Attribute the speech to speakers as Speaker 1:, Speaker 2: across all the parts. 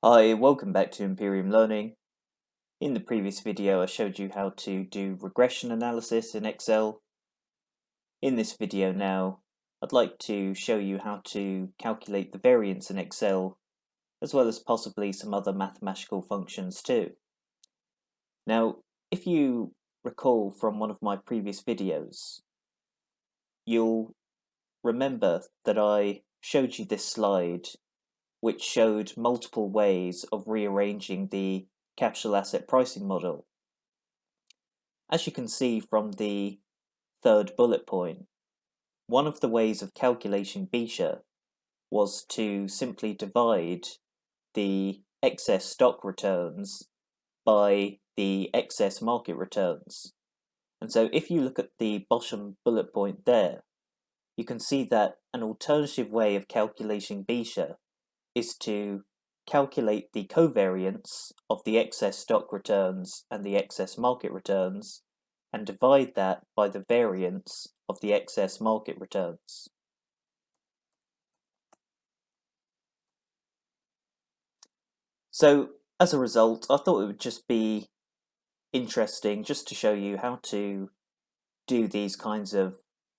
Speaker 1: Hi, welcome back to Imperium Learning. In the previous video, I showed you how to do regression analysis in Excel. In this video now, I'd like to show you how to calculate the variance in Excel, as well as possibly some other mathematical functions too. Now, if you recall from one of my previous videos, you'll remember that I showed you this slide which showed multiple ways of rearranging the capital asset pricing model. As you can see from the third bullet point, one of the ways of calculating beta was to simply divide the excess stock returns by the excess market returns. And so if you look at the bottom bullet point there, you can see that an alternative way of calculating beta is to calculate the covariance of the excess stock returns and the excess market returns and divide that by the variance of the excess market returns. So as a result, I thought it would just be interesting just to show you how to do these kinds of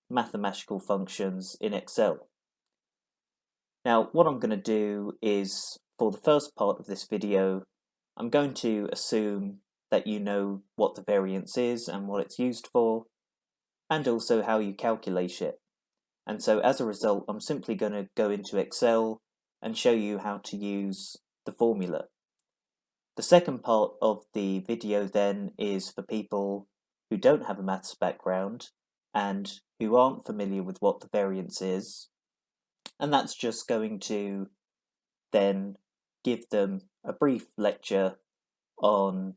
Speaker 1: mathematical functions in Excel. Now, what I'm going to do is, for the first part of this video, I'm going to assume that you know what the variance is and what it's used for, and also how you calculate it. And so as a result, I'm simply going to go into Excel and show you how to use the formula. The second part of the video then is for people who don't have a maths background and who aren't familiar with what the variance is, and that's just going to then give them a brief lecture on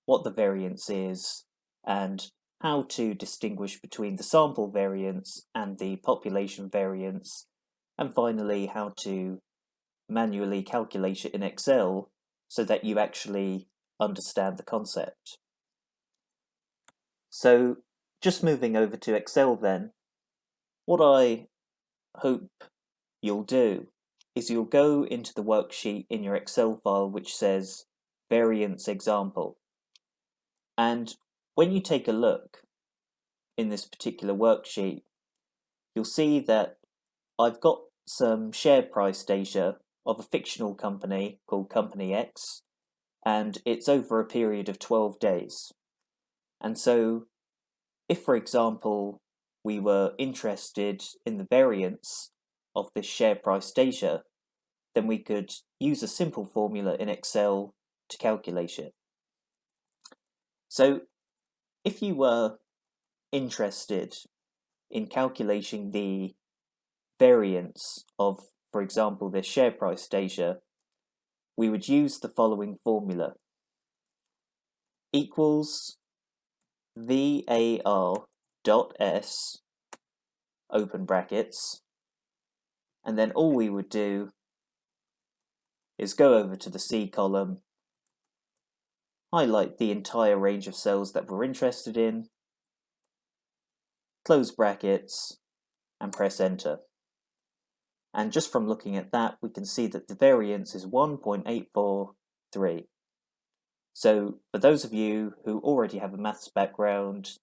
Speaker 1: what the variance is and how to distinguish between the sample variance and the population variance, and finally how to manually calculate it in Excel so that you actually understand the concept. So just moving over to Excel then, what I hope you'll do is you'll go into the worksheet in your Excel file which says variance example. And when you take a look in this particular worksheet, you'll see that I've got some share price data of a fictional company called Company X, and it's over a period of 12 days. And so if, for example, we were interested in the variance of this share price data, then we could use a simple formula in Excel to calculate it. So if you were interested in calculating the variance of, for example, this share price data, we would use the following formula: equals VAR dot S, open brackets, and then all we would do is go over to the C column, highlight the entire range of cells that we're interested in, close brackets, and press enter. And just from looking at that, we can see that the variance is 1.843. So for those of you who already have a maths background,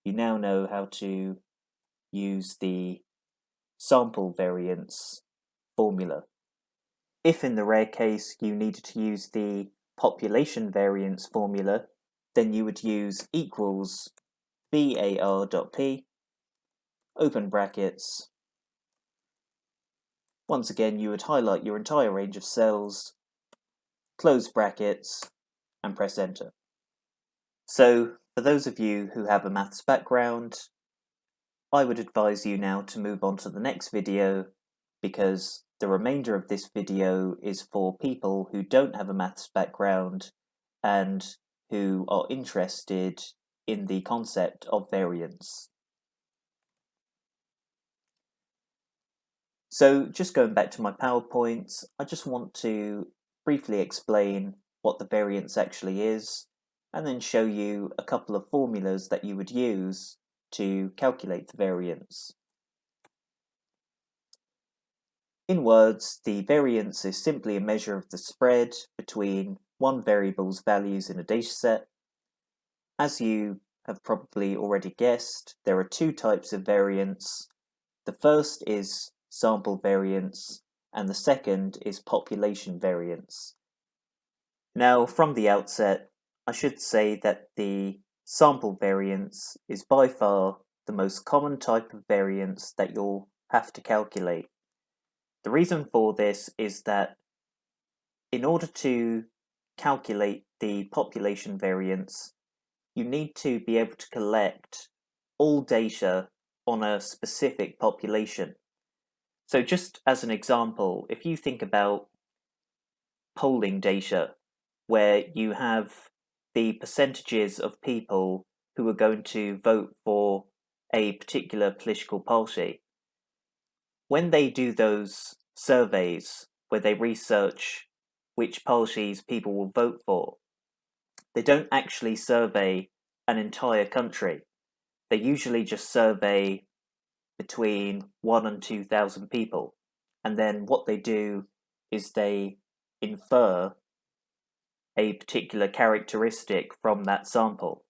Speaker 1: you now know how to use the sample variance formula. If in the rare case you needed to use the population variance formula, then you would use equals var.p, open brackets. Once again, you would highlight your entire range of cells, close brackets, and press enter. So for those of you who have a maths background, I would advise you now to move on to the next video, because the remainder of this video is for people who don't have a maths background and who are interested in the concept of variance. So just going back to my PowerPoint, I just want to briefly explain what the variance actually is, and then show you a couple of formulas that you would use to calculate the variance. In words, the variance is simply a measure of the spread between one variable's values in a dataset. As you have probably already guessed, there are two types of variance. The first is sample variance, and the second is population variance. Now, from the outset, I should say that the sample variance is by far the most common type of variance that you'll have to calculate. The reason for this is that in order to calculate the population variance, you need to be able to collect all data on a specific population. So just as an example, if you think about polling data, where you have the percentages of people who are going to vote for a particular political party, when they do those surveys where they research which parties people will vote for, they don't actually survey an entire country. They usually just survey between 1 and 2,000 people. And then what they do is they infer a particular characteristic from that sample.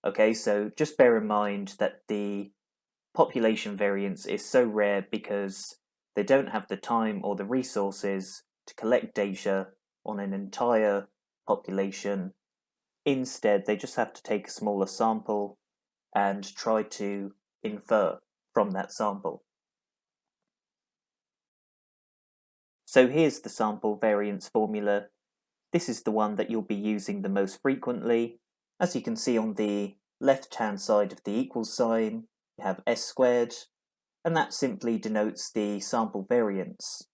Speaker 1: Okay, so just bear in mind that the population variance is so rare because they don't have the time or the resources to collect data on an entire population. Instead, they just have to take a smaller sample and try to infer from that sample. So here's the sample variance formula. This is the one that you'll be using the most frequently. As you can see on the left-hand side of the equals sign, you have s squared, and that simply denotes the sample variance.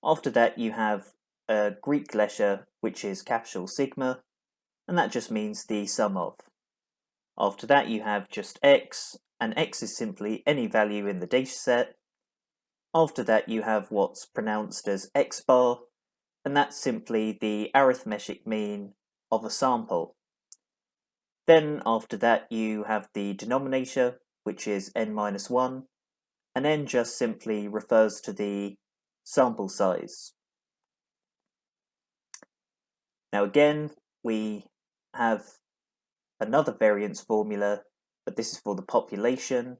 Speaker 1: After that, you have a Greek letter, which is capital sigma, and that just means the sum of. After that, you have just x, and x is simply any value in the dataset. After that, you have what's pronounced as x bar, and that's simply the arithmetic mean of a sample. Then after that, you have the denominator, which is n minus 1, and n just simply refers to the sample size. Now again, we have another variance formula, but this is for the population.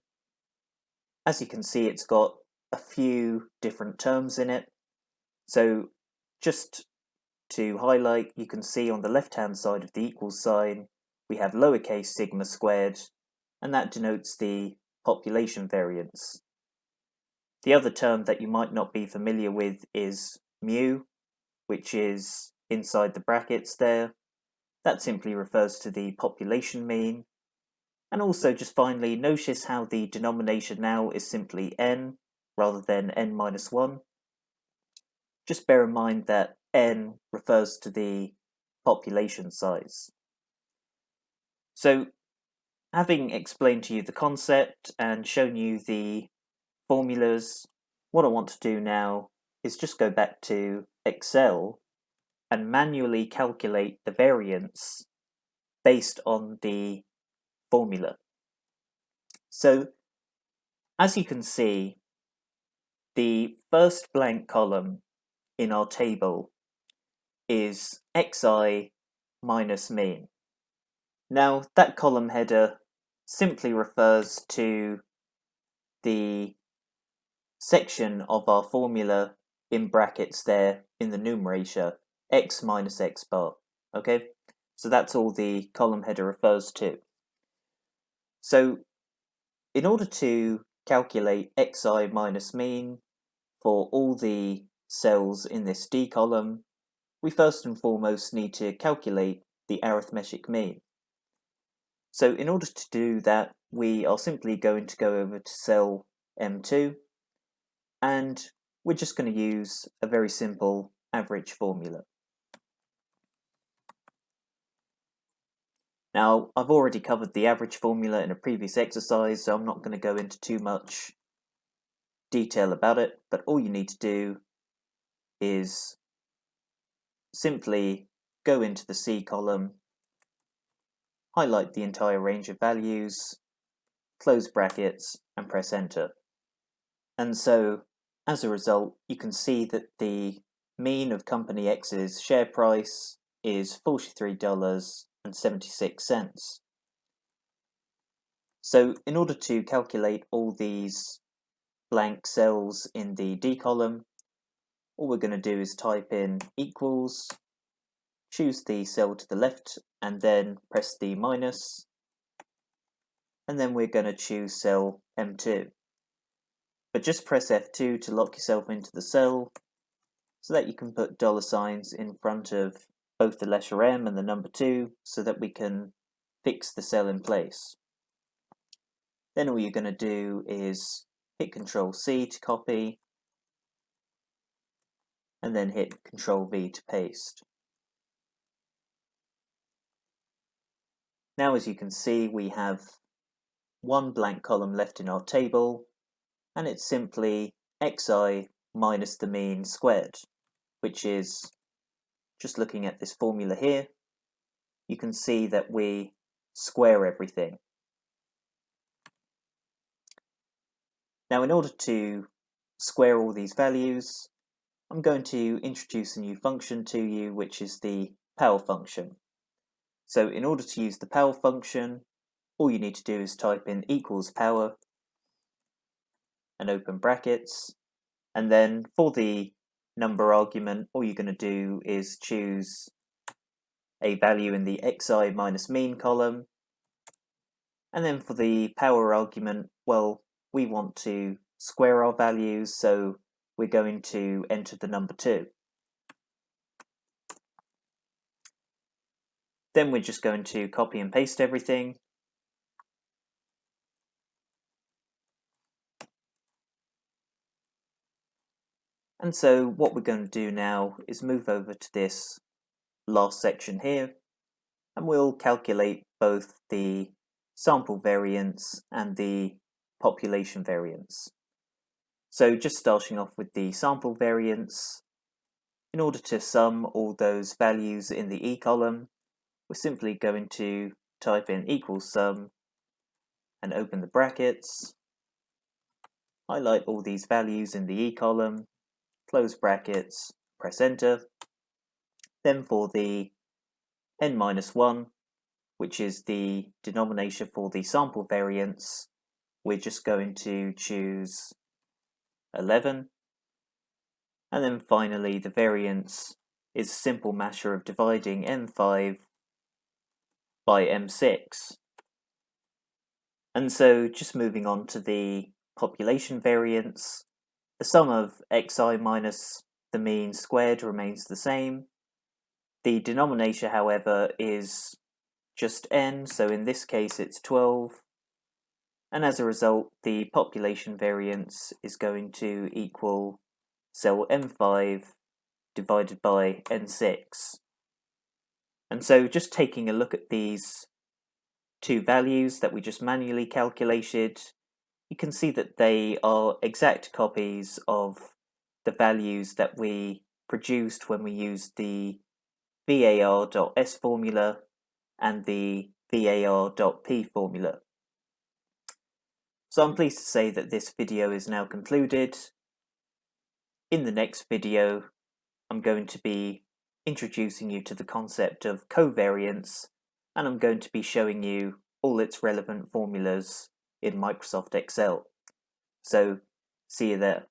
Speaker 1: As you can see, it's got a few different terms in it. So just to highlight, you can see on the left-hand side of the equals sign, we have lowercase sigma squared, and that denotes the population variance. The other term that you might not be familiar with is mu, which is inside the brackets there. That simply refers to the population mean. And also just finally, notice how the denominator now is simply n rather than n minus 1. Just bear in mind that n refers to the population size. So, having explained to you the concept and shown you the formulas, what I want to do now is just go back to Excel and manually calculate the variance based on the formula. So, as you can see, the first blank column in our table is xi minus mean. Now, that column header simply refers to the section of our formula in brackets there in the numerator, x minus x bar. Okay, so that's all the column header refers to. So, in order to calculate xi minus mean for all the cells in this D column, we first and foremost need to calculate the arithmetic mean. So in order to do that, we are simply going to go over to cell M2, and we're just going to use a very simple average formula. Now, I've already covered the average formula in a previous exercise, so I'm not going to go into too much detail about it, but all you need to do is simply go into the C column, highlight the entire range of values, close brackets, and press enter. And so, As a result, you can see that the mean of company X's share price is $43.76. So in order to calculate all these blank cells in the D column, all we're going to do is type in equals, choose the cell to the left, and then press the minus, and then we're going to choose cell M2. But just press F2 to lock yourself into the cell, so that you can put $signs in front of both the letter M and the number 2, so that we can fix the cell in place. Then all you're going to do is hit Ctrl C to copy, and then hit Ctrl V to paste. Now, as you can see, we have one blank column left in our table, and it's simply xi minus the mean squared, which is, just looking at this formula here, you can see that we square everything. Now, in order to square all these values, I'm going to introduce a new function to you, which is the power function. So in order to use the power function, all you need to do is type in equals power and open brackets, and then for the number argument, all you're going to do is choose a value in the xi minus mean column, and then for the power argument, well, we want to square our values, so we're going to enter the number 2. Then we're just going to copy and paste everything. And so what we're going to do now is move over to this last section here, and we'll calculate both the sample variance and the population variance. So just starting off with the sample variance, in order to sum all those values in the E column, we're simply going to type in equals sum and open the brackets, highlight all these values in the E column, close brackets, press enter. Then for the n-1, which is the denominator for the sample variance, we're just going to choose 11. And then finally, the variance is a simple matter of dividing m5 by m6. And so just moving on to the population variance, the sum of xi minus the mean squared remains the same. The denominator, however, is just n, so in this case it's 12. And as a result, the population variance is going to equal cell M5 divided by N6. And so just taking a look at these two values that we just manually calculated, you can see that they are exact copies of the values that we produced when we used the var.s formula and the var.p formula. So I'm pleased to say that this video is now concluded. In the next video, I'm going to be introducing you to the concept of covariance, and I'm going to be showing you all its relevant formulas in Microsoft Excel. So, see you there.